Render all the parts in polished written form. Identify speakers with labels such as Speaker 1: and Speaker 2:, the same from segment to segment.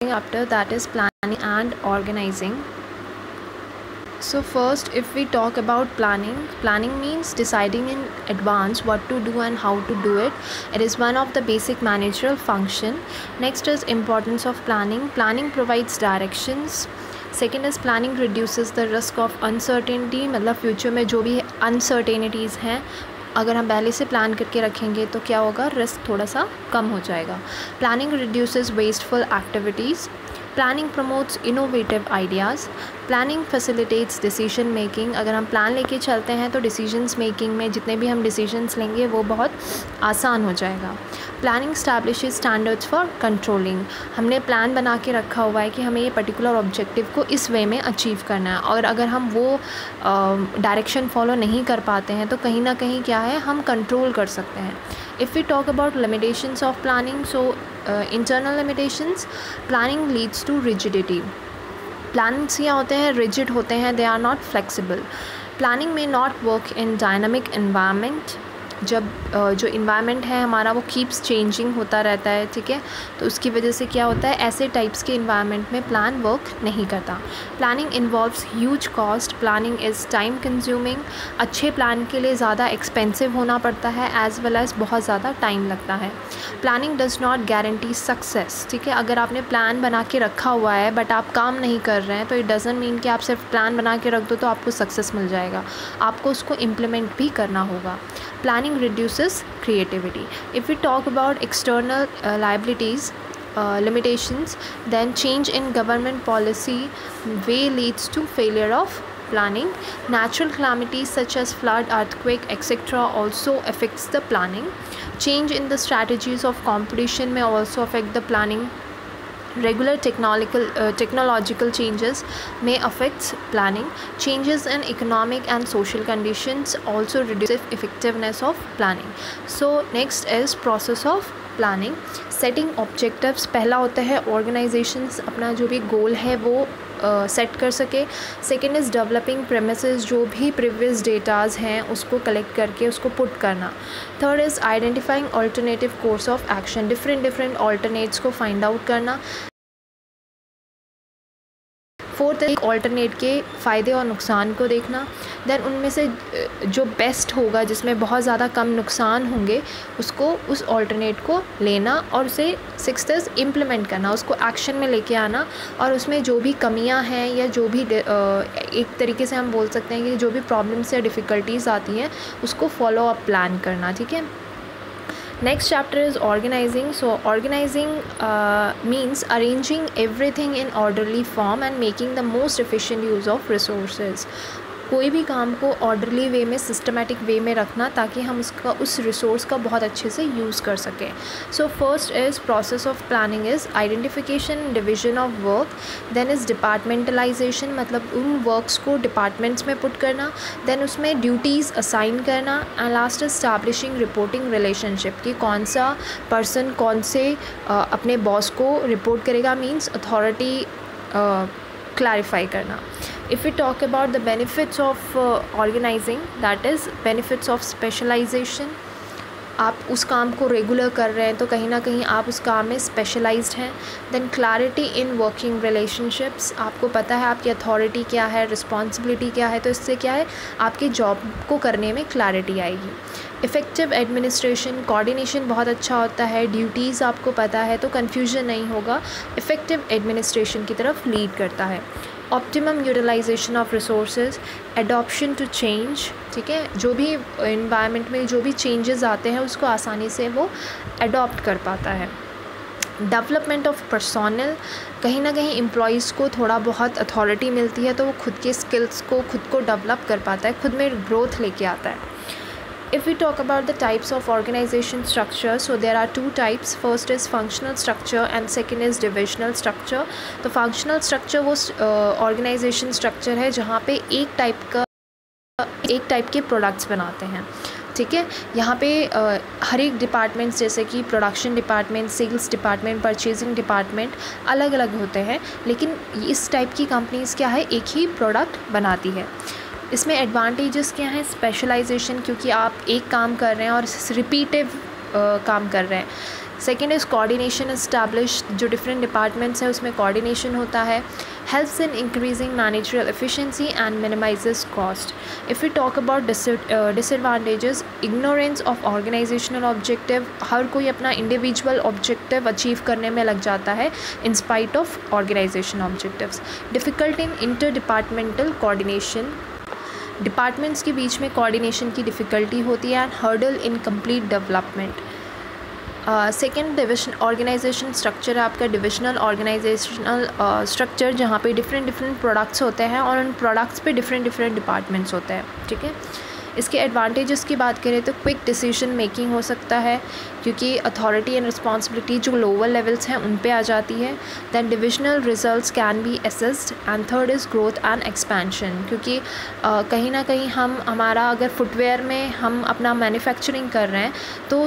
Speaker 1: after, that is planning and organizing. So first, if we talk about planning means deciding in advance what to do and how to do it. It is one of the basic managerial function. Next is importance of planning provides directions. Second is planning reduces the risk of uncertainty, मतलब future में जो भी uncertainties हैं अगर हम पहले से plan करके रखेंगे तो क्या होगा, रिस्क थोड़ा सा कम हो जाएगा. Planning reduces wasteful activities. Planning promotes innovative ideas. Planning facilitates decision making. अगर हम प्लान लेके चलते हैं तो डिसीजंस मेकिंग में जितने भी हम डिसीजंस लेंगे वो बहुत आसान हो जाएगा. Planning establishes standards for controlling. हमने प्लान बना के रखा हुआ है कि हमें ये पर्टिकुलर ऑब्जेक्टिव को इस वे में अचीव करना है, और अगर हम वो डायरेक्शन फॉलो नहीं कर पाते हैं तो कहीं ना कहीं क्या है, हम कंट्रोल कर सकते हैं. If we talk about limitations of planning, so internal limitations. Planning leads to rigidity. Plannings क्या होते हैं, रिजिड होते हैं, they are not flexible. Planning में not work in dynamic environment. जब जो इन्वायरमेंट है हमारा वो कीप्स चेंजिंग होता रहता है, ठीक है, तो उसकी वजह से क्या होता है, ऐसे टाइप्स के इन्वायरमेंट में प्लान वर्क नहीं करता. Planning involves huge cost. Planning is time consuming. अच्छे प्लान के लिए ज़्यादा एक्सपेंसिव होना पड़ता है, एज़ वेल एज़ बहुत ज़्यादा टाइम लगता है. Planning does not guarantee success. ठीक है, अगर आपने प्लान बना के रखा हुआ है बट आप काम नहीं कर रहे हैं तो इट डज़ंट मीन कि आप सिर्फ प्लान बना के रख दो तो आपको सक्सेस मिल जाएगा, आपको उसको इम्प्लीमेंट भी करना होगा. Planning reduces creativity. If we talk about external liabilities, limitations, then change in government policy way leads to failure of planning. Natural calamities such as flood, earthquake, etc. also affects the planning. Change in the strategies of competition may also affect the planning. Regular technological changes may affect planning. Changes in economic and social conditions also reduce effectiveness of planning. So next is process of planning. Setting objectives. पहला होता है organizations अपना जो भी goal है वो set कर सके. Second is developing premises. जो भी प्रीवियस डेटाज हैं उसको कलेक्ट करके उसको पुट करना. Third is identifying alternative course of action. Different alternates को फाइंड आउट करना. फोर्थ एक ऑल्टरनेट के फ़ायदे और नुकसान को देखना. देन उनमें से जो बेस्ट होगा जिसमें बहुत ज़्यादा कम नुकसान होंगे उसको, उस ऑल्टरनेट को लेना और उसे सिक्स्थ इज़ इम्प्लीमेंट करना, उसको एक्शन में लेके आना. और उसमें जो भी कमियां हैं या जो भी एक तरीके से हम बोल सकते हैं कि जो भी प्रॉब्लम्स या डिफ़िकल्टीज़ आती हैं उसको फॉलो अप प्लान करना. ठीक है. Next chapter is organizing. So organizing means arranging everything in orderly form and making the most efficient use of resources. कोई भी काम को ऑर्डरली वे में, सिस्टमेटिक वे में रखना ताकि हम उस रिसोर्स का बहुत अच्छे से यूज़ कर सकें. So first is process of planning is identification, division of work. Then is departmentalisation, मतलब उन वर्क्स को डिपार्टमेंट्स में पुट करना. देन उसमें ड्यूटीज़ असाइन करना. And last is establishing reporting relationship, कि कौन सा पर्सन कौन से अपने बॉस को रिपोर्ट करेगा, मीन्स अथॉरिटी क्लैरिफाई करना. If we talk about the benefits of organizing, that is benefits of specialization. आप उस काम को रेगुलर कर रहे हैं तो कहीं ना कहीं आप उस काम में स्पेशलाइज्ड हैं. Then clarity in working relationships. आपको पता है आपकी अथॉरिटी क्या है, रिस्पॉन्सिबिलिटी क्या है, तो इससे क्या है आपकी जॉब को करने में क्लैरिटी आएगी. इफ़ेक्टिव एडमिनिस्ट्रेशन, कोऑर्डिनेशन बहुत अच्छा होता है. ड्यूटीज़ आपको पता है तो कन्फ्यूजन नहीं होगा. इफ़ेक्टिव एडमिनिस्ट्रेशन की तरफ लीड करता है. Optimum utilisation of resources, adoption to change. ठीक है, जो भी इन्वायरमेंट में जो भी चेंजेस आते हैं उसको आसानी से वो एडॉप्ट कर पाता है. डेवलपमेंट ऑफ पर्सोनल, कहीं ना कहीं एम्प्लॉयज़ को थोड़ा बहुत अथॉरिटी मिलती है तो वो खुद के स्किल्स को खुद को डेवलप कर पाता है, खुद में ग्रोथ लेके आता है. If we talk about the types of organization structure, so there are two types. First is functional structure and second is divisional structure. तो functional structure वो organization structure है जहाँ पे एक टाइप के प्रोडक्ट्स बनाते हैं. ठीक है, यहाँ पे हर एक डिपार्टमेंट्स जैसे कि production department, sales department, purchasing department अलग अलग होते हैं, लेकिन इस टाइप की कंपनीज़ क्या है, एक ही प्रोडक्ट बनाती है. इसमें एडवांटेजेस क्या हैं, स्पेशलाइजेशन, क्योंकि आप एक काम कर रहे हैं और रिपीटिव काम कर रहे हैं. सेकेंड इज़ कोऑर्डिनेशन इस्टेब्लिश, जो डिफरेंट डिपार्टमेंट्स हैं उसमें कोऑर्डिनेशन होता है. Helps in increasing managerial efficiency and minimises cost. If we talk about disadvantages, ignorance of organisational objective. हर कोई अपना इंडिविजुअल ऑब्जेक्टिव अचीव करने में लग जाता है in spite of organisation objectives. Difficult in inter departmental coordination. Departments के बीच में कोऑर्डिनेशन की डिफ़िकल्टी होती है. And hurdle in complete development. Second division organisation structure है आपका, डिविजनल ऑर्गेनाइजेशनल स्ट्रक्चर, जहाँ पे डिफरेंट प्रोडक्ट्स होते हैं और उन प्रोडक्ट्स पे डिफरेंट डिपार्टमेंट्स होते हैं. ठीक है. इसके एडवांटेजेस की बात करें तो क्विक डिसीजन मेकिंग हो सकता है क्योंकि अथॉरिटी एंड रिस्पॉन्सिबिलिटी जो लोअर लेवल्स हैं उन पे आ जाती है. Then divisional results can be assessed. And third is growth and expansion, क्योंकि कहीं ना कहीं हमारा अगर फुटवेयर में हम अपना मैन्युफैक्चरिंग कर रहे हैं तो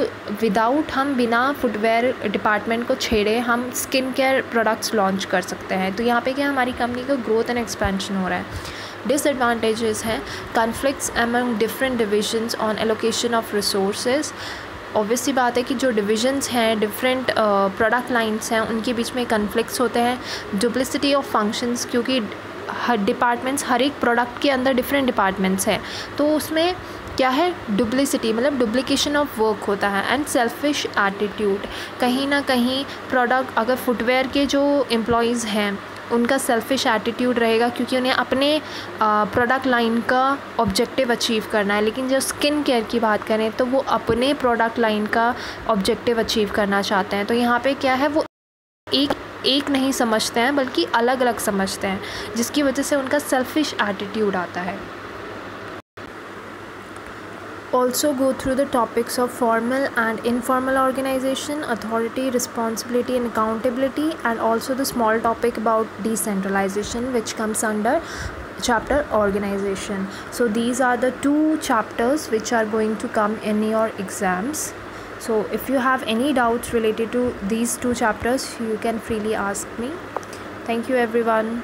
Speaker 1: हम बिना फुटवेयर डिपार्टमेंट को छेड़े हम स्किन केयर प्रोडक्ट्स लॉन्च कर सकते हैं. तो यहाँ पे क्या हमारी कंपनी का ग्रोथ एंड एक्सपेंशन हो रहा है. डिसएडवांटेजेस हैं conflicts among different divisions on allocation of resources. Obviously बात है कि जो डिविजन्स हैं, डिफरेंट प्रोडक्ट लाइन्स हैं, उनके बीच में कॉन्फ्लिक्ट्स होते हैं. डुप्लिसिटी ऑफ फंक्शंस, क्योंकि हर डिपार्टमेंट्स, हर एक प्रोडक्ट के अंदर डिफरेंट डिपार्टमेंट्स हैं तो उसमें क्या है, डुप्लिसिटी मतलब डुप्लीकेशन ऑफ वर्क होता है. एंड सेल्फिश एटीट्यूड, कहीं ना कहीं प्रोडक्ट अगर फुटवेयर के जो एम्प्लॉयज़ हैं उनका सेल्फिश एटीट्यूड रहेगा क्योंकि उन्हें अपने प्रोडक्ट लाइन का ऑब्जेक्टिव अचीव करना है. लेकिन जब स्किन केयर की बात करें तो वो अपने प्रोडक्ट लाइन का ऑब्जेक्टिव अचीव करना चाहते हैं. तो यहाँ पे क्या है, वो एक नहीं समझते हैं बल्कि अलग अलग समझते हैं, जिसकी वजह से उनका सेल्फिश एटीट्यूड आता है. Also go through the topics of formal and informal organization, authority, responsibility and accountability, and also the small topic about decentralization which comes under chapter organization. So these are the 2 chapters which are going to come in your exams. So if you have any doubts related to these 2 chapters, you can freely ask me. Thank you everyone.